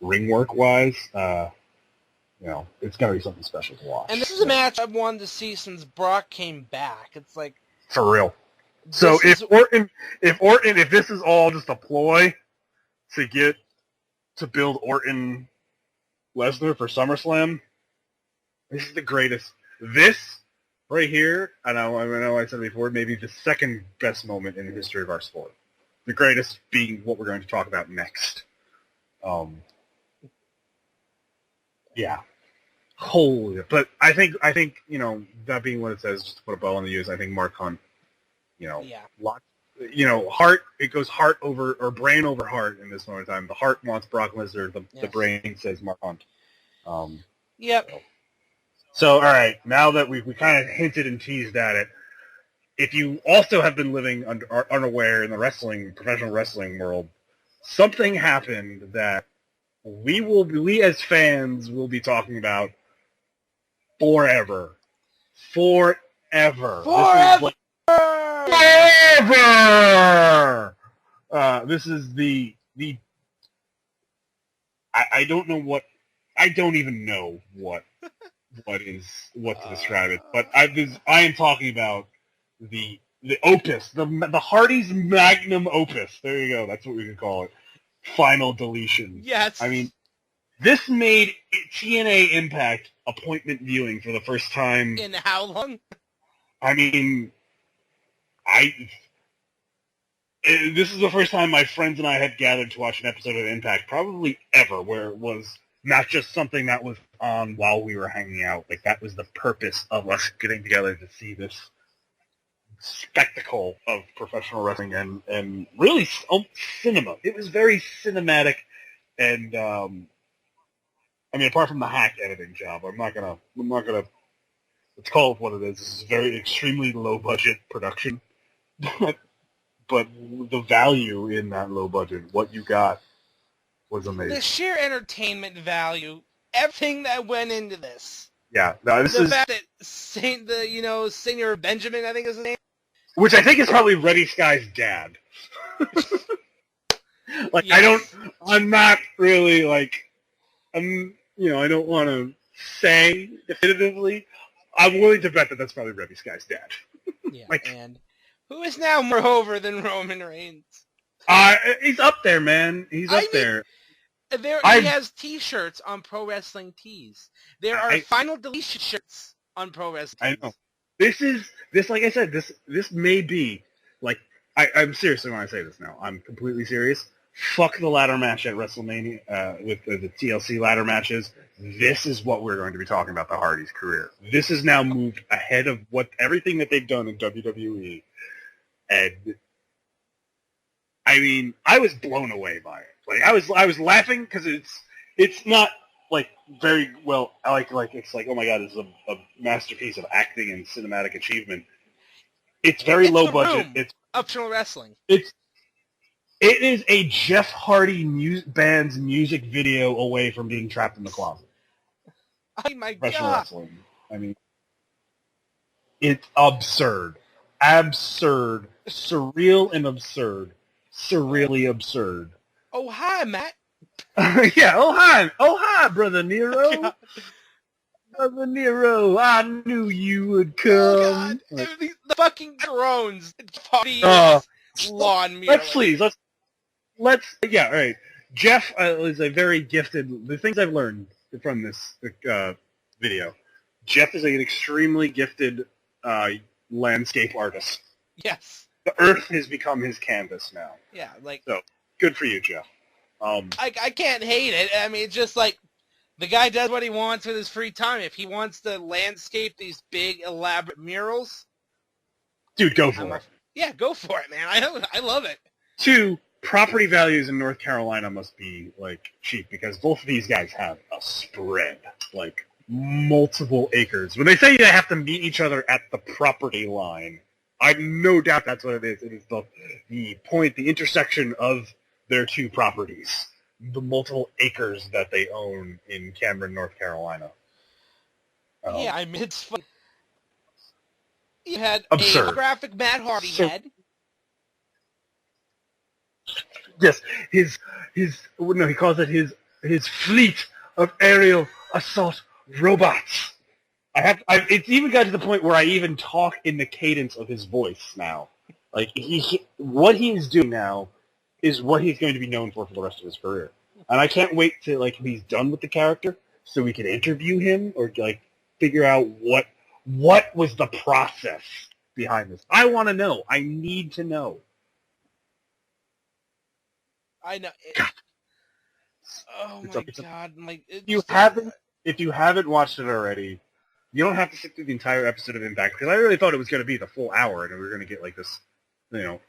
ring work wise, it's gonna be something special to watch. And this is a match I've wanted to see since Brock came back. It's like, for real. So if this is all just a ploy to build Orton Lesnar for SummerSlam, this is the greatest. This right here, I know I said it before, maybe the second best moment in the history of our sport. The greatest being what we're going to talk about next. Yeah. Holy. But I think that being what it says, just to put a bow on the U's, I think Mark Hunt, heart, it goes heart over, or brain over heart in this moment in time. The heart wants Brock Lesnar, the brain says Mark Hunt. Yep. So, all right, now that we kind of hinted and teased at it, if you also have been living unaware in the professional wrestling world, something happened that we as fans will be talking about forever. Forever. This is the I don't know what I don't even know what to describe it, but I am talking about the opus, the Hardy's magnum opus. There you go. That's what we can call it. Final Deletion. Yes. I mean, this made TNA Impact appointment viewing for the first time. In how long? I mean, this is the first time my friends and I had gathered to watch an episode of Impact, probably ever, where it was not just something that was on while we were hanging out. Like, that was the purpose of us getting together to see this spectacle of professional wrestling and really cinema. It was very cinematic, and I mean, apart from the hack editing job, I'm not gonna let's call it what it is. This is a very extremely low budget production, but the value in that low budget, what you got, was amazing. The sheer entertainment value, everything that went into this. Yeah, no, this is the fact that Senior Benjamin, I think is his name, which I think is probably Reddy Sky's dad. Like, yes. I'm not really like, I don't want to say definitively. I'm willing to bet that that's probably Reddy Sky's dad. Yeah, and who is now more over than Roman Reigns? He's up there, man. He's up there. He has T-shirts on Pro Wrestling Tees. There are Final Deletion shirts on Pro Wrestling Tees. I know. This, like I said, this may be, like, I'm serious when I say this now. I'm completely serious. Fuck the ladder match at WrestleMania with the TLC ladder matches. This is what we're going to be talking about the Hardys' career. This has now moved ahead of everything that they've done in WWE. And, I mean, I was blown away by it. Like, I was laughing because it's not, like, very well, like it's like, oh my god, it's a masterpiece of acting and cinematic achievement. It's very low budget. It's optional wrestling. It is a Jeff Hardy band's music video away from being trapped in the closet. Oh my god! Professional wrestling. I mean, it's absurd, surreal, and absurd, surreally absurd. Oh hi, Matt. Yeah, oh hi, Brother Nero. Brother Nero, I knew you would come. Oh god, the fucking drones. Lawn Let's all right. Jeff is a very gifted. The things I've learned from this video, Jeff is an extremely gifted landscape artist. Yes. The earth has become his canvas now. Yeah, like so. Good for you, Jeff. I can't hate it. I mean, it's just like the guy does what he wants with his free time. If he wants to landscape these big, elaborate murals, dude, go for it. Yeah, go for it, man. I love it. 2, property values in North Carolina must be, like, cheap because both of these guys have a spread, like, multiple acres. When they say they have to meet each other at the property line, I've no doubt that's what it is. It is the point, the intersection of their 2 properties, the multiple acres that they own in Cameron, North Carolina. Yeah, I mean, it's fun. You had absurd. A graphic Matt Hardy head. Yes, he calls it his fleet of aerial assault robots. It's even got to the point where I even talk in the cadence of his voice now. Like, what he is doing now is what he's going to be known for the rest of his career. And I can't wait till, like, he's done with the character so we can interview him or, like, figure out what was the process behind this. I want to know. I need to know. I know. Oh my god! Like, if you haven't watched it already, you don't have to sit through the entire episode of Impact because I really thought it was going to be the full hour and we were going to get like this,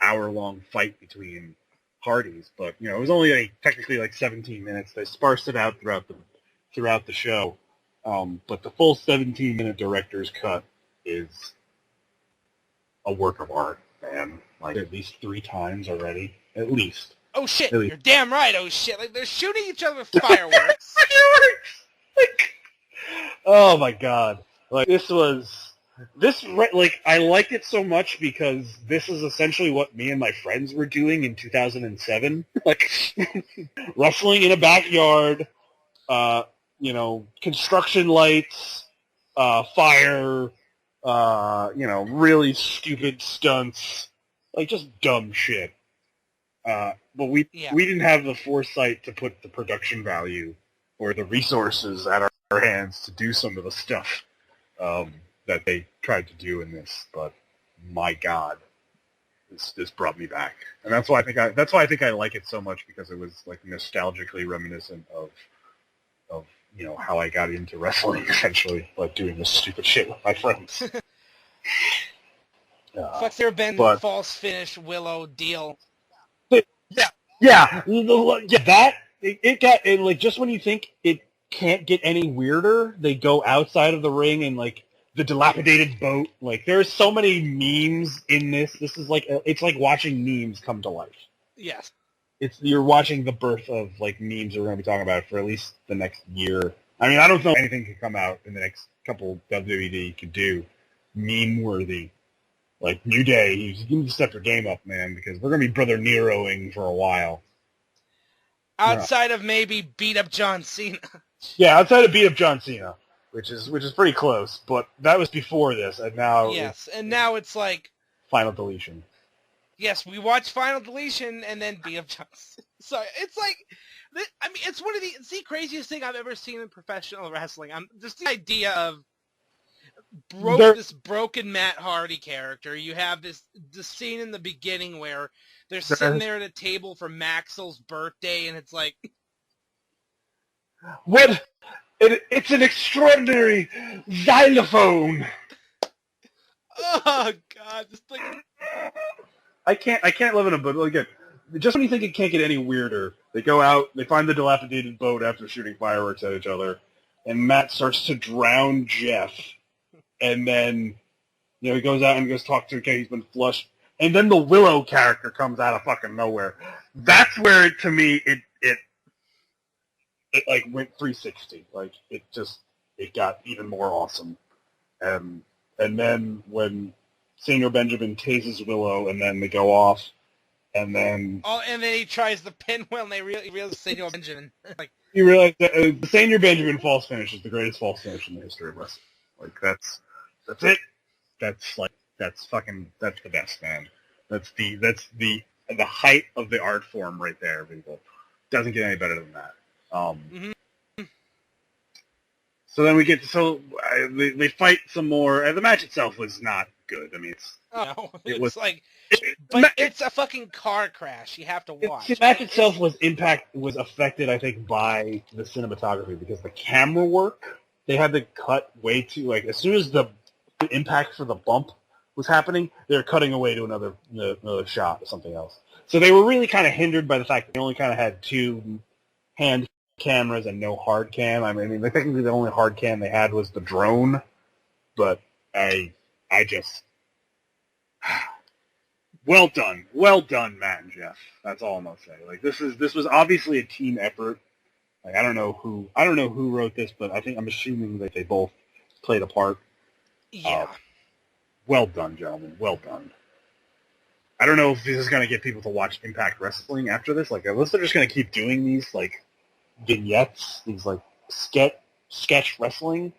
hour-long fight between Hardys. But it was only technically 17 minutes. They sparsed it out throughout the show. But the full 17-minute director's cut is a work of art, man. Like, at least 3 times already, at least. Oh shit! You're damn right. Oh shit! Like, they're shooting each other with fireworks. Oh my god! Like, I liked it so much because this is essentially what me and my friends were doing in 2007. Like, wrestling in a backyard, construction lights, fire, really stupid stunts, like just dumb shit. But we didn't have the foresight to put the production value or the resources at our hands to do some of the stuff that they tried to do in this. But my God, this brought me back, and that's why I think I like it so much, because it was like nostalgically reminiscent of how I got into wrestling, essentially, like doing this stupid shit with my friends. Fuck, there been the false finish Willow deal. Yeah, that it got like, just when you think it can't get any weirder, they go outside of the ring and like the dilapidated boat. Like, there's so many memes in this. This is like, it's like watching memes come to life. Yes. You're watching the birth of like memes that we're going to be talking about for at least the next year. I mean, I don't know if anything could come out in the next couple WWE could do meme-worthy. Like, New Day, you need to step your game up, man, because we're going to be Brother Neroing for a while. Outside of maybe beat up John Cena. Yeah, outside of beat up John Cena, which is pretty close, but that was before this, and now now it's like Final Deletion. Yes, we watched Final Deletion and then beat up John Cena. So it's like, I mean, it's it's the craziest thing I've ever seen in professional wrestling. Just the idea of this broken Matt Hardy character. You have the scene in the beginning where they're sitting there at a table for Maxwell's birthday, and it's like, it's an extraordinary xylophone. Oh God, this thing. I can't live in a boat. Again, just when you think it can't get any weirder, they go out, they find the dilapidated boat after shooting fireworks at each other, and Matt starts to drown Jeff. And then, he goes out and goes talk to a guy, he's been flushed. And then the Willow character comes out of fucking nowhere. That's where, to me, it like went 360. Like, it got even more awesome. And then when Senior Benjamin tases Willow, and then they go off, and then... Oh, and then he tries the pinwheel, and they realize Senior Benjamin. Like, you realize that the Senior Benjamin false finish is the greatest false finish in the history of wrestling. Like, that's it. That's the best, man. That's the height of the art form right there, people. Doesn't get any better than that. So then they fight some more, and the match itself was not good. I mean, it's a fucking car crash. You have to watch. The match itself was affected, I think, by the cinematography, because the camera work, they had to cut way too, like, as soon as the impact for the bump was happening, they were cutting away to another shot or something else. So they were really kind of hindered by the fact that they only kind of had 2 hand cameras and no hard cam. I mean, technically the only hard cam they had was the drone, but I just... Well done, Matt and Jeff. That's all I'm gonna say. Like, this was obviously a team effort. Like, I don't know who wrote this, but I'm assuming that they both played a part. Yeah. Well done, gentlemen. Well done. I don't know if this is gonna get people to watch Impact Wrestling after this. Like, unless they're just gonna keep doing these like vignettes, these like sketch wrestling.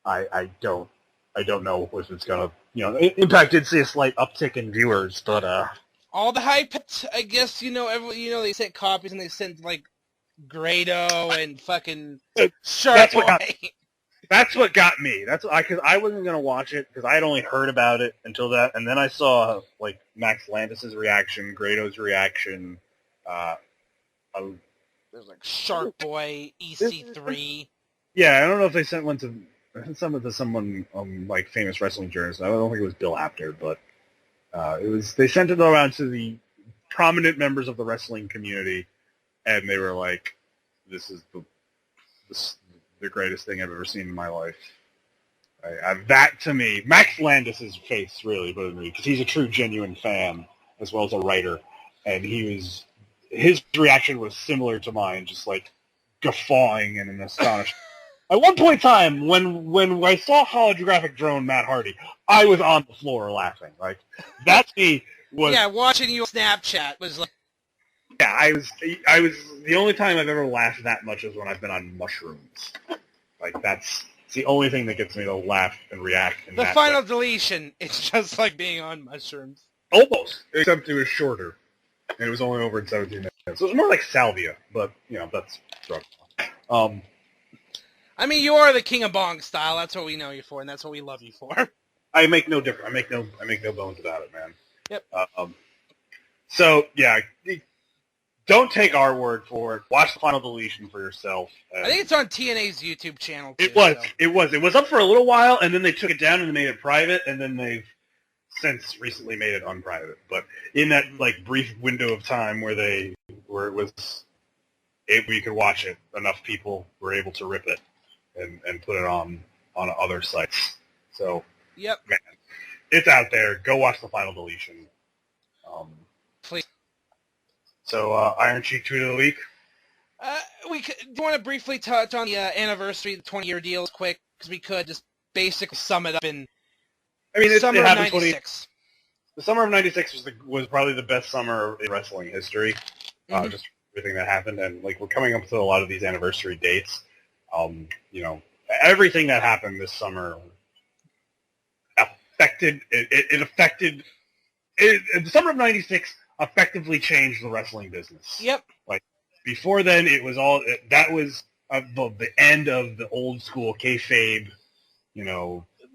I don't know if it's gonna. Impact did see a slight uptick in viewers, but all the hype. I guess they sent copies and they sent like Grado and fucking Shark Boy. That's what got me. Because I wasn't gonna watch it because I had only heard about it until that, and then I saw like Max Landis's reaction, Grado's reaction. There's like Shark Boy, EC3. Yeah, I don't know if they sent one to. I sent some to someone like famous wrestling journalist. I don't think it was Bill Apter, but they sent it around to the prominent members of the wrestling community, and they were like, "This is the greatest thing I've ever seen in my life." That to me, Max Landis's face really bothered me because he's a true, genuine fan as well as a writer, and his reaction was similar to mine, just like guffawing and astonished. At one point in time, when I saw holographic drone Matt Hardy, I was on the floor laughing. Like, that to me was... Yeah, watching you on Snapchat was like... Yeah, I was the only time I've ever laughed that much is when I've been on mushrooms. Like, that's the only thing that gets me to laugh and react. The final deletion, it's just like being on mushrooms. Almost, except it was shorter, and it was only over in 17 minutes. So it was more like salvia, but, that's drug. I mean, you are the king of bong style. That's what we know you for, and that's what we love you for. I make no difference. I make no bones about it, man. Yep. So, yeah, don't take our word for it. Watch the final deletion for yourself. I think it's on TNA's YouTube channel, too. It was up for a little while, and then they took it down and they made it private, and then they've since recently made it unprivate. But in that, brief window of time where it was able, you could watch it, enough people were able to rip it and put it on other sites. So, yep, man, it's out there. Go watch the final deletion. Please. So, Iron Sheik tweet of the week. Do you want to briefly touch on the anniversary, the 20-year deal, quick, because we could just basically sum it up in. I mean, summer of '96. The summer of '96 was probably the best summer in wrestling history. Just everything that happened, and we're coming up to a lot of these anniversary dates. Everything that happened this summer affected. The summer of '96 effectively changed the wrestling business. Yep. Before then, it was all that was the end of the old school kayfabe.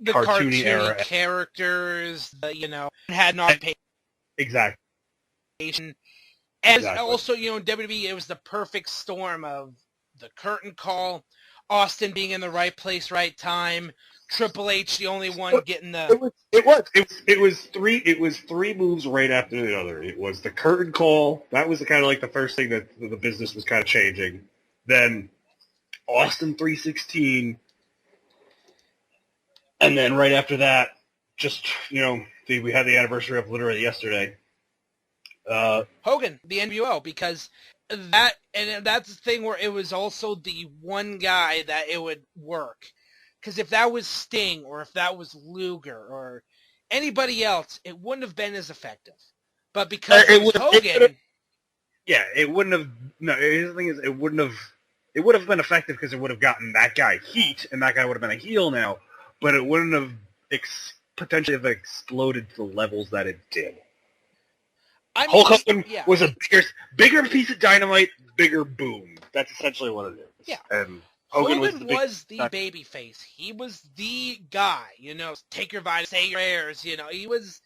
The cartoony era characters, had not paid. Exactly. And also, WWE, it was the perfect storm of the curtain call, Austin being in the right place, right time, Triple H the only one getting the. It was three moves right after the other. It was the curtain call. That was kind of the first thing that the business was kind of changing. Then Austin 316. And then right after that, we had the anniversary of literally yesterday. Hogan, the NWO, because that's the thing where it was also the one guy that it would work. Because if that was Sting or if that was Luger or anybody else, it wouldn't have been as effective. But because it was Hogan... it wouldn't have... No, the thing is, it would have been effective because it would have gotten that guy heat, and that guy would have been a heel now. But it wouldn't have potentially have exploded to the levels that it did. Hulk Hogan was a bigger piece of dynamite, bigger boom. That's essentially what it is. Yeah. And Hogan was the baby face. He was the guy, take your vitamins, say your prayers, he was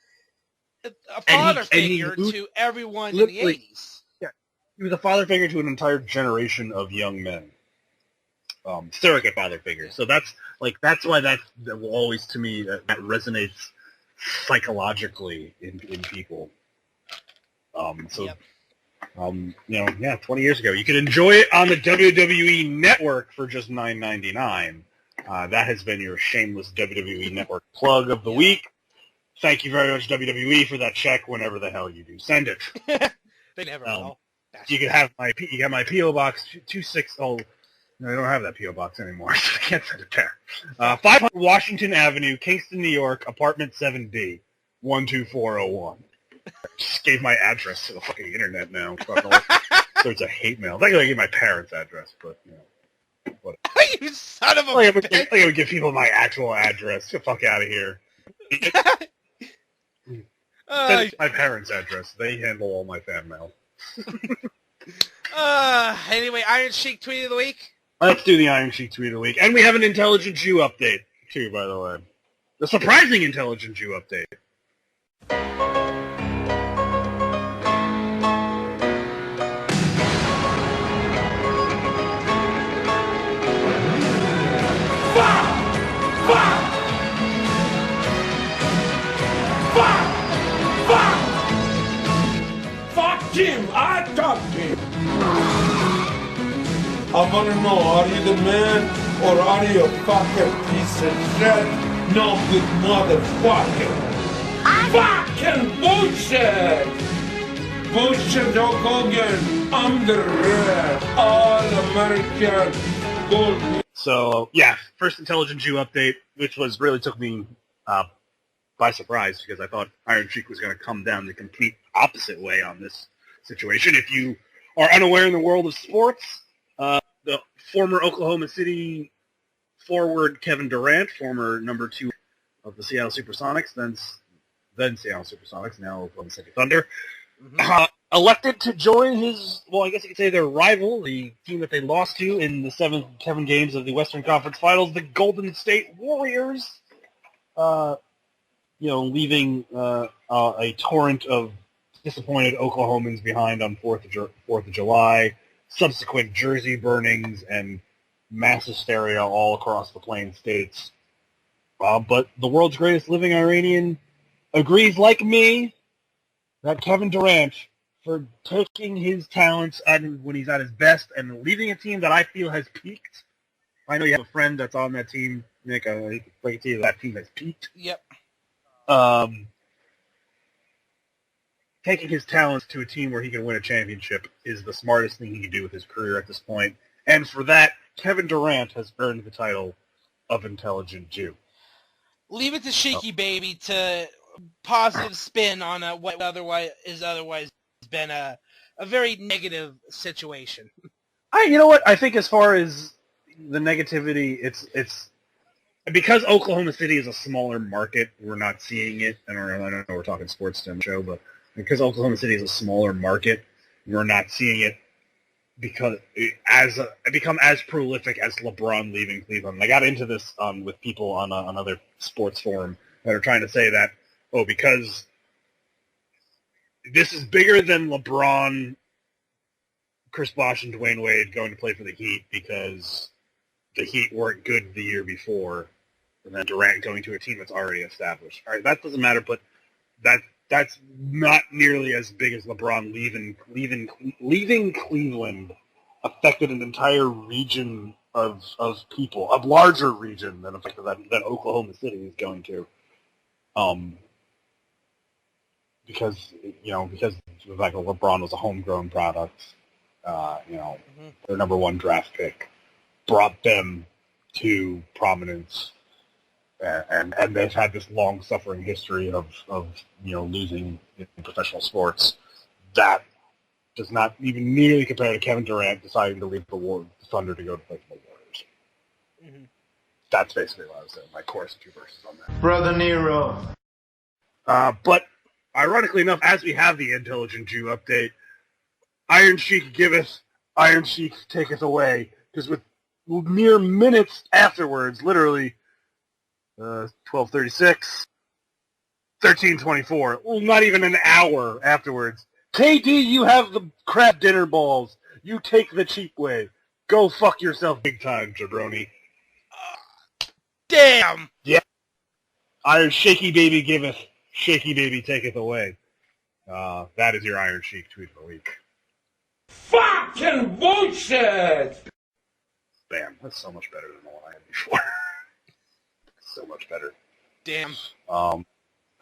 a father figure to everyone in the 80s. Yeah. He was a father figure to an entire generation of young men. Surrogate father figure. So that's why that will always, to me, that resonates psychologically in people. 20 years ago. You can enjoy it on the WWE Network for just $9.99. That has been your shameless WWE Network plug of the week. Thank you very much, WWE, for that check whenever the hell you do send it. They never will. You can have my P.O. Box 260. Oh, no, I don't have that P.O. Box anymore, so I can't send it there. 500 Washington Avenue, Kingston, New York, apartment 7B, 12401. I just gave my address to the fucking internet now. There's a hate mail. I gotta give my parents' address, but, whatever. You son of a bitch! I gotta give people my actual address. Get the fuck out of here. Send my parents' address. They handle all my fan mail. Anyway, Iron Sheik tweet of the week? Let's do the Iron Sheik tweet of the week. And we have an Intelligent Jew update, too, by the way. A surprising Intelligent Jew update. Fuck him! I talked to him! I want to know, are you the man or are you a fucking piece of shit? No good motherfucker. Fucking bullshit! Bullshit, Hulk Hogan. I'm the red, all-American gold. So, first Intelligent Jew update, which really took me by surprise because I thought Iron Sheik was going to come down the complete opposite way on this situation. If you are unaware in the world of sports, the former Oklahoma City forward Kevin Durant, former number 2 of the Seattle Supersonics, then Seattle Supersonics, now Oklahoma City Thunder, elected to join his, well, I guess you could say their rival, the team that they lost to in the 7 games of the Western Conference Finals, the Golden State Warriors, leaving a torrent of disappointed Oklahomans behind on 4th of July, subsequent jersey burnings, and mass hysteria all across the Plain States. But the world's greatest living Iranian agrees, like me, that Kevin Durant, for taking his talents when he's at his best and leaving a team that I feel has peaked. I know you have a friend that's on that team, Nick. I can break it to you that team has peaked. Yep. Taking his talents to a team where he can win a championship is the smartest thing he can do with his career at this point. And for that, Kevin Durant has earned the title of Intelligent Jew. Leave it to Shaky Baby to positive spin on what otherwise been a very negative situation. You know what? I think as far as the negativity, it's because Oklahoma City is a smaller market, we're not seeing it. I don't know we're talking sports on the show, but because Oklahoma City is a smaller market, we're not seeing it because it become as prolific as LeBron leaving Cleveland. I got into this with people on another sports forum that are trying to say that, because this is bigger than LeBron, Chris Bosh, and Dwayne Wade going to play for the Heat because the Heat weren't good the year before, and then Durant going to a team that's already established. All right, that doesn't matter, but that's not nearly as big as LeBron leaving Cleveland affected an entire region of people, a larger region than Oklahoma City is going to. Because the fact that LeBron was a homegrown product, their number 1 draft pick brought them to prominence, and they've had this long-suffering history of losing in professional sports. That does not even nearly compare to Kevin Durant deciding to leave the Thunder to go to play for the Warriors. Mm-hmm. That's basically what I was saying. My chorus of 2 verses on that. Brother Nero. But ironically enough, as we have the Intelligent Jew update, Iron Sheik giveth, Iron Sheik taketh away. Because with mere minutes afterwards, literally 12:36, 13:24, well, not even an hour afterwards, KD, you have the crab dinner balls. You take the cheap way. Go fuck yourself big time, jabroni. Damn! Yeah. Iron Shaky Baby giveth, Shaky Baby taketh away. That is your Iron Sheik tweet of the week. Fucking bullshit! Bam, that's so much better than the one I had before. So much better. Damn. All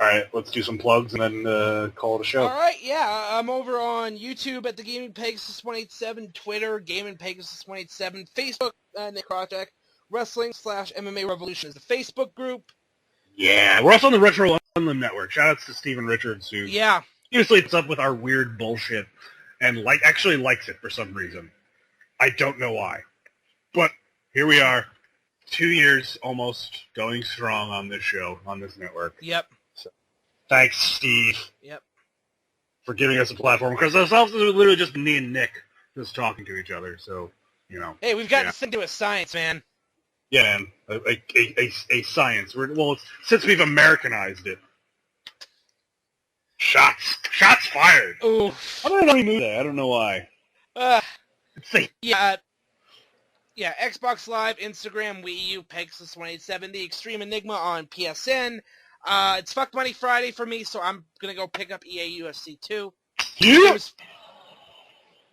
right, let's do some plugs and then call it a show. All right, yeah, I'm over on YouTube at the Gaming Pegasus 187, Twitter, Gaming Pegasus 187, Facebook, Nick Horaceck, Wrestling/MMA Revolution is the Facebook group. Yeah, we're also on the Retro Unlim Network. Shoutouts to Steven Richards, who seriously it's up with our weird bullshit and actually likes it for some reason. I don't know why. But here we are, 2 years almost going strong on this show, on this network. Yep. So, thanks, Steve. Yep. For giving us a platform, because ourselves is literally just me and Nick just talking to each other. So, Hey, we've got this thing to do with science, man. Yeah, man. A science. Since we've Americanized it. Shots fired. Ooh. I don't know that. I don't know why. Yeah, Xbox Live, Instagram, Wii U, Pegasus 187, The Extreme Enigma on PSN. It's Fuck Money Friday for me, so I'm going to go pick up EA UFC 2. Yeah.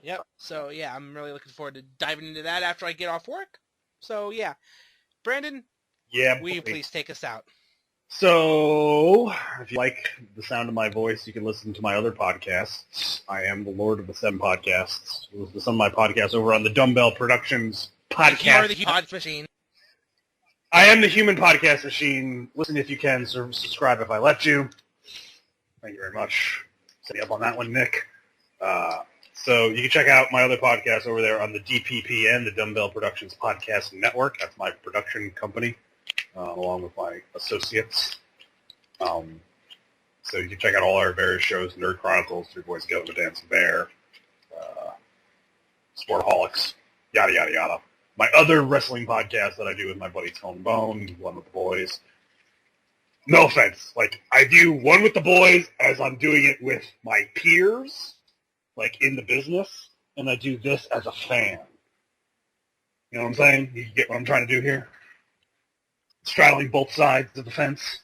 Yep, so yeah, I'm really looking forward to diving into that after I get off work. So yeah. Brandon, will you please take us out? So, if you like the sound of my voice, you can listen to my other podcasts. I am the Lord of the 7 podcasts. You listen to some of my podcasts over on the Dumbbell Productions podcast. You are the podcast machine. I am the human podcast machine. Listen if you can. Subscribe if I let you. Thank you very much. Set me up on that one, Nick. So you can check out my other podcast over there on the DPPN, the Dumbbell Productions Podcast Network. That's my production company, along with my associates. So you can check out all our various shows: Nerd Chronicles, Three Boys Go, The Dancing Bear, Sportaholics, yada, yada, yada. My other wrestling podcast that I do with my buddy Tone Bone, One with the Boys. No offense. Like, I do One with the Boys as I'm doing it with my peers, like, in the business, and I do this as a fan. You know what I'm saying? You get what I'm trying to do here? Straddling both sides of the fence.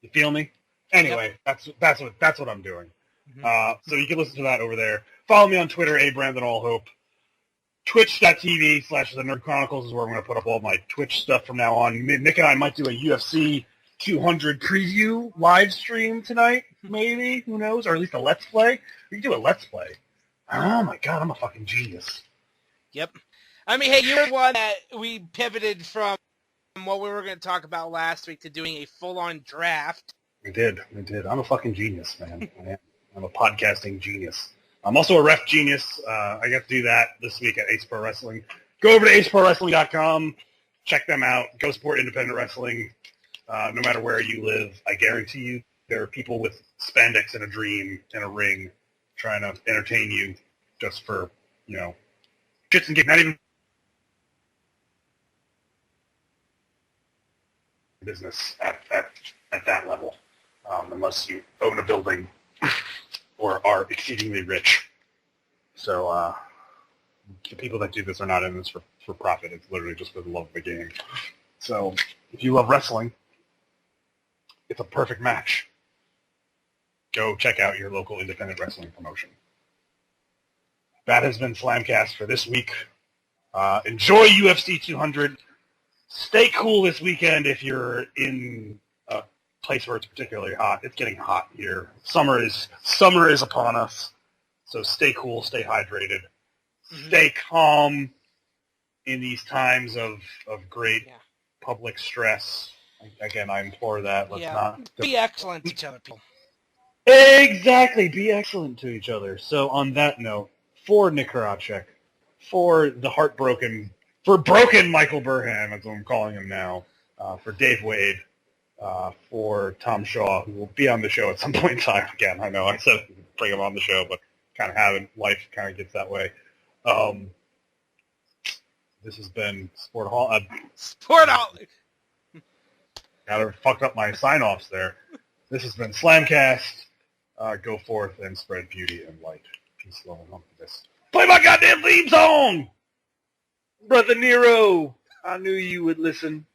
You feel me? Anyway, yep. that's what I'm doing. Mm-hmm. So you can listen to that over there. Follow me on Twitter, @BrandonAllHope. Twitch.tv/The Nerd Chronicles is where I'm going to put up all my Twitch stuff from now on. Nick and I might do a UFC 200 preview live stream tonight, maybe. Who knows? Or at least a Let's Play. We can do a Let's Play. Oh, my God. I'm a fucking genius. Yep. I mean, hey, you're one that we pivoted from what we were going to talk about last week to doing a full-on draft. We did. I'm a fucking genius, man. I'm a podcasting genius. I'm also a ref genius. I got to do that this week at Ace Pro Wrestling. Go over to aceprowrestling.com. Check them out. Go support independent wrestling. No matter where you live, I guarantee you there are people with spandex and a dream and a ring trying to entertain you just for, shits and gigs. Not even business at that level, unless you own a building or are exceedingly rich. So the people that do this are not in this for profit. It's literally just for the love of the game. So if you love wrestling, it's a perfect match. Go check out your local independent wrestling promotion. That has been Slamcast for this week. Enjoy UFC 200. Stay cool this weekend if you're in a place where it's particularly hot. It's getting hot here. Summer is upon us. So stay cool, stay hydrated, stay calm in these times of great public stress. Again, I implore that. Let's not be excellent to each other, people. Exactly, be excellent to each other. So on that note, for Nick Horaceck, for the heartbroken, for broken Michael Burham, as I'm calling him now, for Dave Wade, for Tom Shaw, who will be on the show at some point in time. Again, I know I said bring him on the show, but kind of haven't. Life kind of gets that way. This has been Sportaholic. Gotta fuck up my sign-offs there. This has been Slamcast. Go forth and spread beauty and light. Peace, love, and this. Play my goddamn theme song! Brother Nero! I knew you would listen.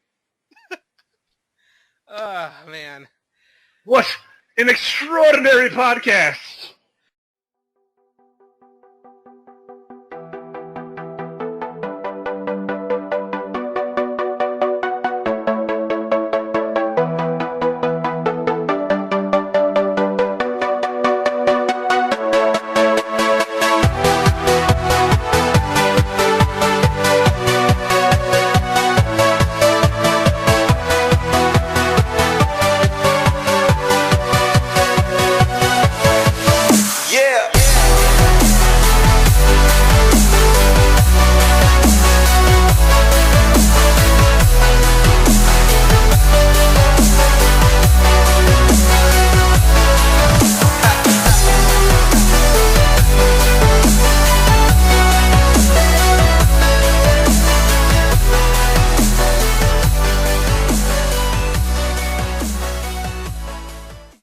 Oh, man. What an extraordinary podcast!